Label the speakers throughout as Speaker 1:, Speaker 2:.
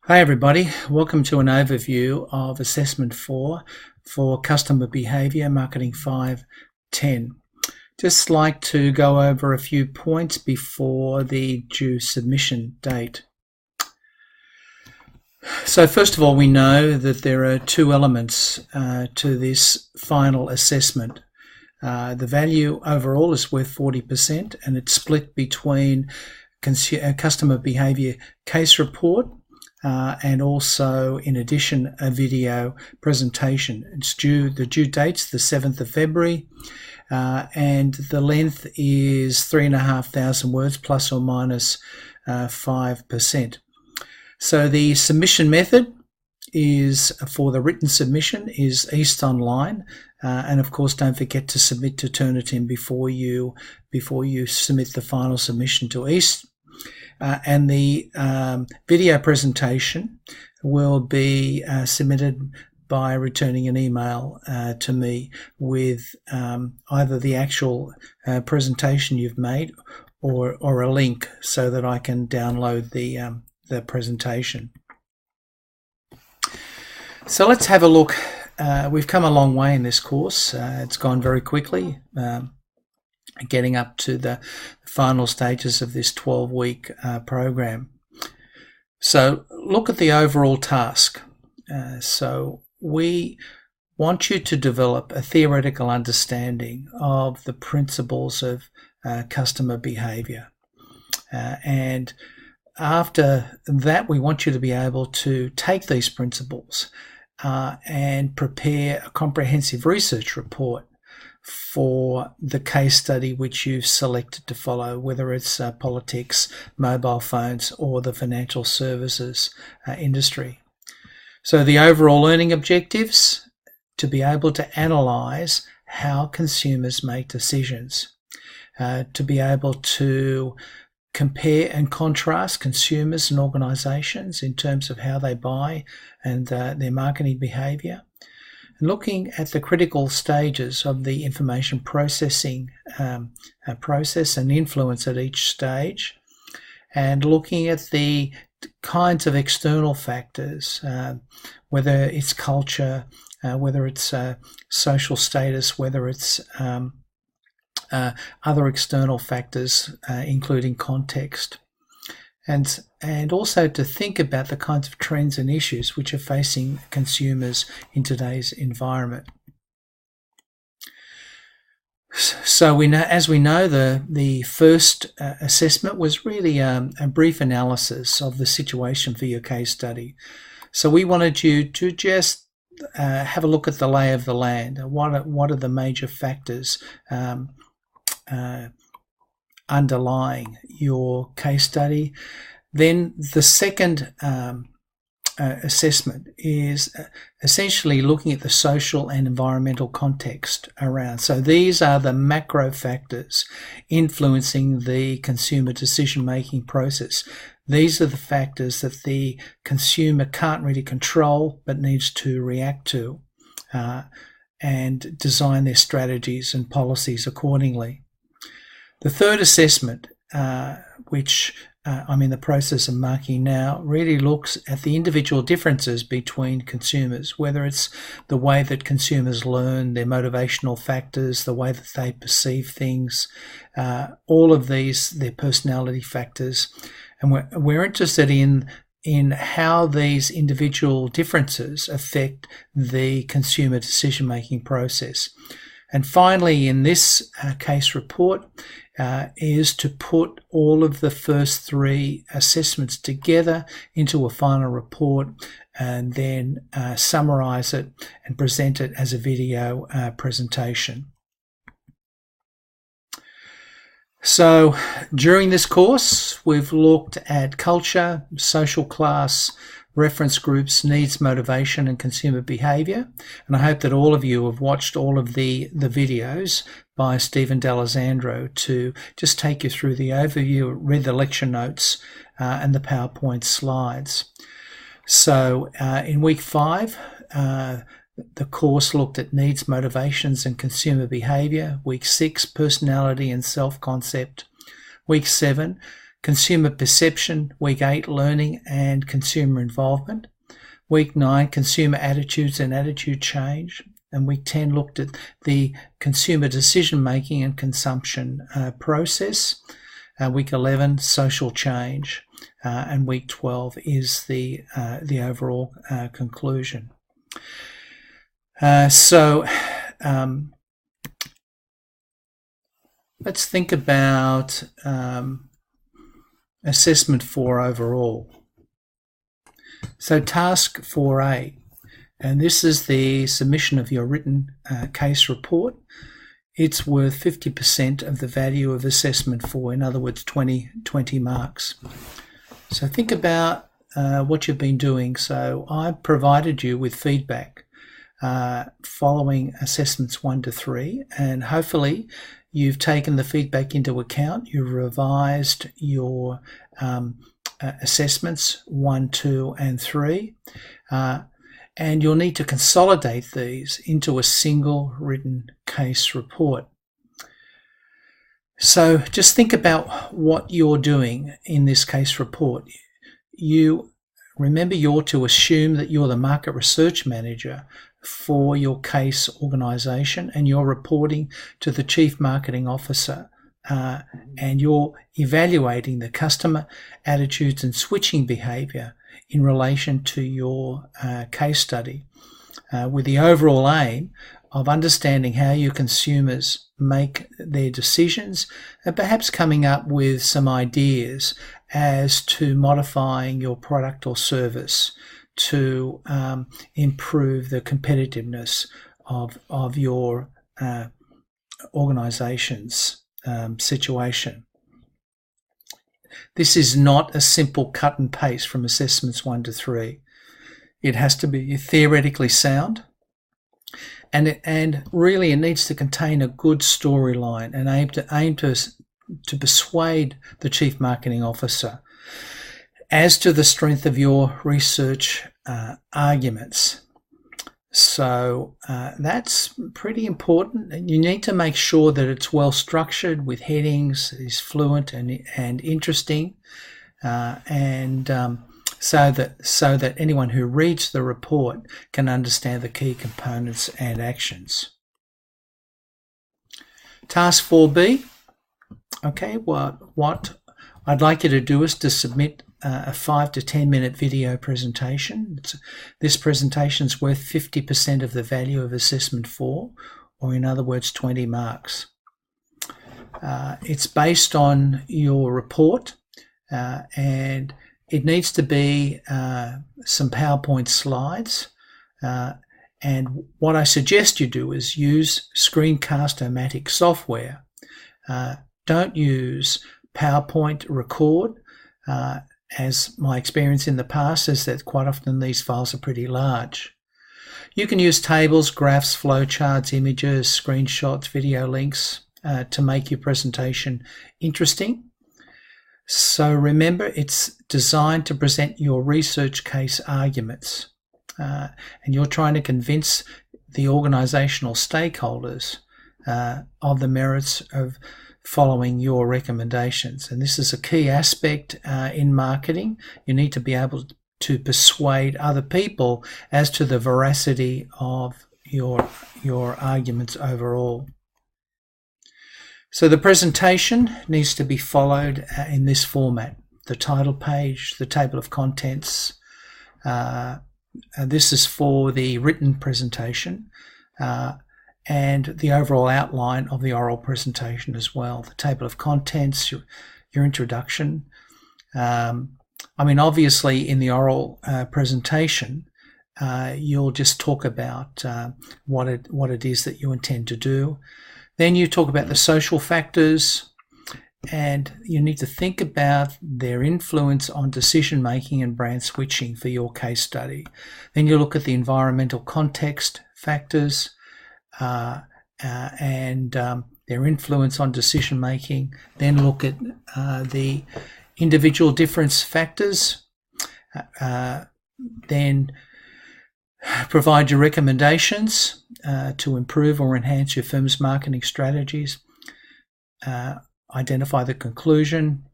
Speaker 1: Hi everybody, welcome to an overview of Assessment 4 for Customer Behaviour Marketing 510. Just like to go over a few points before the due submission date. So first of all, we know that there are two elements to this final assessment. The value overall is worth 40% and it's split between customer behaviour case report and also, in addition, a video presentation. The due date's the 7th of February, and the length is 3,500 words plus or minus 5%. So the submission method is for the written submission is East Online, and of course don't forget to submit to Turnitin before you submit the final submission to East. And the video presentation will be submitted by returning an email to me with either the actual presentation you've made or a link so that I can download the presentation. So let's have a look. We've come a long way in this course. It's gone very quickly. Getting up to the final stages of this 12-week program. So look at the overall task. So we want you to develop a theoretical understanding of the principles of customer behaviour. And after that, we want you to be able to take these principles and prepare a comprehensive research report for the case study which you've selected to follow, whether it's politics, mobile phones, or the financial services industry. So the overall learning objectives, to be able to analyse how consumers make decisions, to be able to compare and contrast consumers and organisations in terms of how they buy and their marketing behaviour, looking at the critical stages of the information processing process and influence at each stage, and looking at the kinds of external factors, whether it's culture, whether it's social status, whether it's other external factors, including context. And also to think about the kinds of trends and issues which are facing consumers in today's environment. So we know, as we know, the first assessment was really a brief analysis of the situation for your case study. So we wanted you to just have a look at the lay of the land. What are the major factors underlying your case study? Then the second assessment is essentially looking at the social and environmental context around. So these are the macro factors influencing the consumer decision-making process. These are the factors that the consumer can't really control but needs to react to and design their strategies and policies accordingly. The third assessment, which I'm in the process of marking now, really looks at the individual differences between consumers, whether it's the way that consumers learn, their motivational factors, the way that they perceive things, all of these, their personality factors. And we're interested in how these individual differences affect the consumer decision-making process. And finally, in this case report, is to put all of the first three assessments together into a final report and then summarise it and present it as a video presentation. So during this course, we've looked at culture, social class, reference groups, needs, motivation, and consumer behaviour. And I hope that all of you have watched all of the videos by Stephen D'Alessandro to just take you through the overview, read the lecture notes and the PowerPoint slides. So in week 5, the course looked at needs, motivations, and consumer behaviour. Week 6, personality and self-concept. Week 7, Consumer perception, week 8, learning and consumer involvement. Week 9, consumer attitudes and attitude change. And week 10 looked at the consumer decision making and consumption process. Week 11, social change. And week 12 is the overall conclusion. Let's think about assessment 4 overall. So task 4A, and this is the submission of your written case report. It's worth 50% of the value of assessment 4, in other words 20 marks. So think about what you've been doing. So I've provided you with feedback following assessments 1 to 3, and hopefully you've taken the feedback into account. You've revised your assessments 1, 2 and 3, and you'll need to consolidate these into a single written case report. So just think about what you're doing in this case report. Remember, you're to assume that you're the market research manager for your case organisation, and you're reporting to the Chief Marketing Officer, and you're evaluating the customer attitudes and switching behaviour in relation to your case study, with the overall aim of understanding how your consumers make their decisions and perhaps coming up with some ideas as to modifying your product or service to improve the competitiveness of your organisation's situation. This is not a simple cut and paste from assessments 1 to 3. It has to be theoretically sound, and really it needs to contain a good storyline and aim to persuade the Chief Marketing Officer as to the strength of your research arguments. So that's pretty important. And you need to make sure that it's well structured with headings, is fluent and interesting, so that anyone who reads the report can understand the key components and actions. Task 4B. Okay, what I'd like you to do is to submit a 5 to 10 minute video presentation. This presentation is worth 50% of the value of assessment 4, or in other words 20 marks. It's based on your report, and it needs to be some PowerPoint slides, and what I suggest you do is use Screencast-O-Matic software. Don't use PowerPoint Record, as my experience in the past is that quite often these files are pretty large. You can use tables, graphs, flowcharts, images, screenshots, video links to make your presentation interesting. So remember, it's designed to present your research case arguments, and you're trying to convince the organisational stakeholders of the merits of following your recommendations. And this is a key aspect in marketing. You need to be able to persuade other people as to the veracity of your arguments overall. So the presentation needs to be followed in this format: the title page, the table of contents. This is for the written presentation, and the overall outline of the oral presentation as well. The table of contents, your introduction. Obviously in the oral presentation, you'll just talk about what it is that you intend to do. Then you talk about the social factors, and you need to think about their influence on decision making and brand switching for your case study. Then you look at the environmental context factors, and their influence on decision making. Then look at the individual difference factors. Then provide your recommendations to improve or enhance your firm's marketing strategies. Identify the conclusion.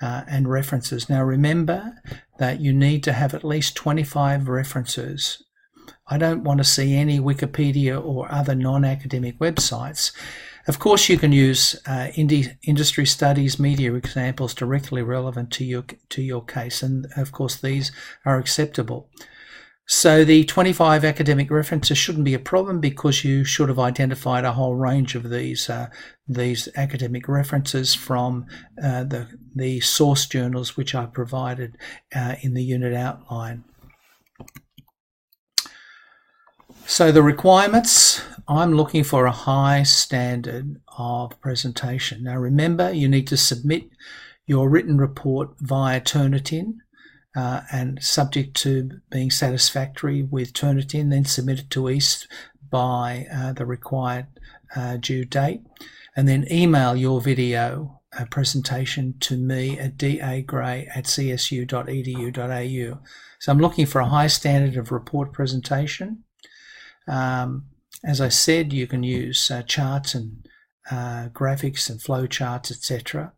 Speaker 1: and references. Now remember that you need to have at least 25 references. I don't want to see any Wikipedia or other non-academic websites. Of course, you can use industry studies, media examples directly relevant to your case, and of course these are acceptable. So the 25 academic references shouldn't be a problem, because you should have identified a whole range of these academic references from the source journals which I provided in the unit outline. So the requirements, I'm looking for a high standard of presentation. Now remember, you need to submit your written report via Turnitin, and subject to being satisfactory with Turnitin, then submit it to EAST by the required due date, and then email your video presentation to me at dagray@csu.edu.au. So I'm looking for a high standard of report presentation. As I said, you can use charts and graphics and flow charts, etc.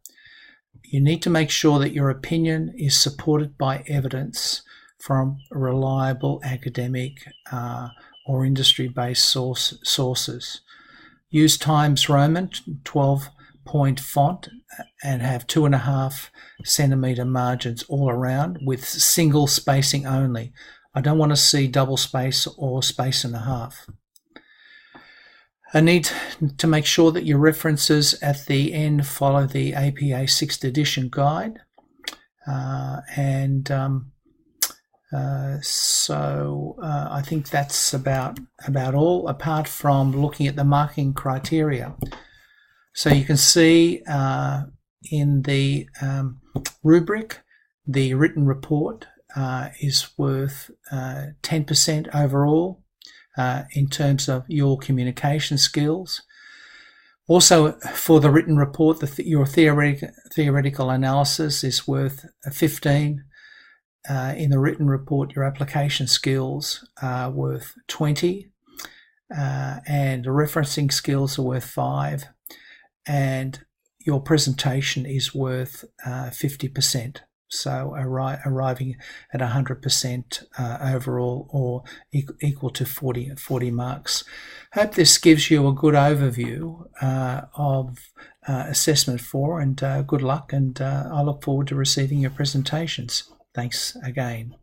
Speaker 1: You need to make sure that your opinion is supported by evidence from reliable academic or industry-based sources. Use Times Roman 12-point font and have 2.5 centimetre margins all around with single spacing only. I don't want to see double space or space and a half. I need to make sure that your references at the end follow the APA 6th edition guide. I think that's about all, apart from looking at the marking criteria. So you can see in the rubric, the written report is worth 10% overall in terms of your communication skills. Also, for the written report, your theoretical analysis is worth 15. In the written report, your application skills are worth 20, and the referencing skills are worth 5, and your presentation is worth 50%. So arriving at 100% overall, or equal to 40 marks. Hope this gives you a good overview of assessment 4, and good luck, and I look forward to receiving your presentations. Thanks again.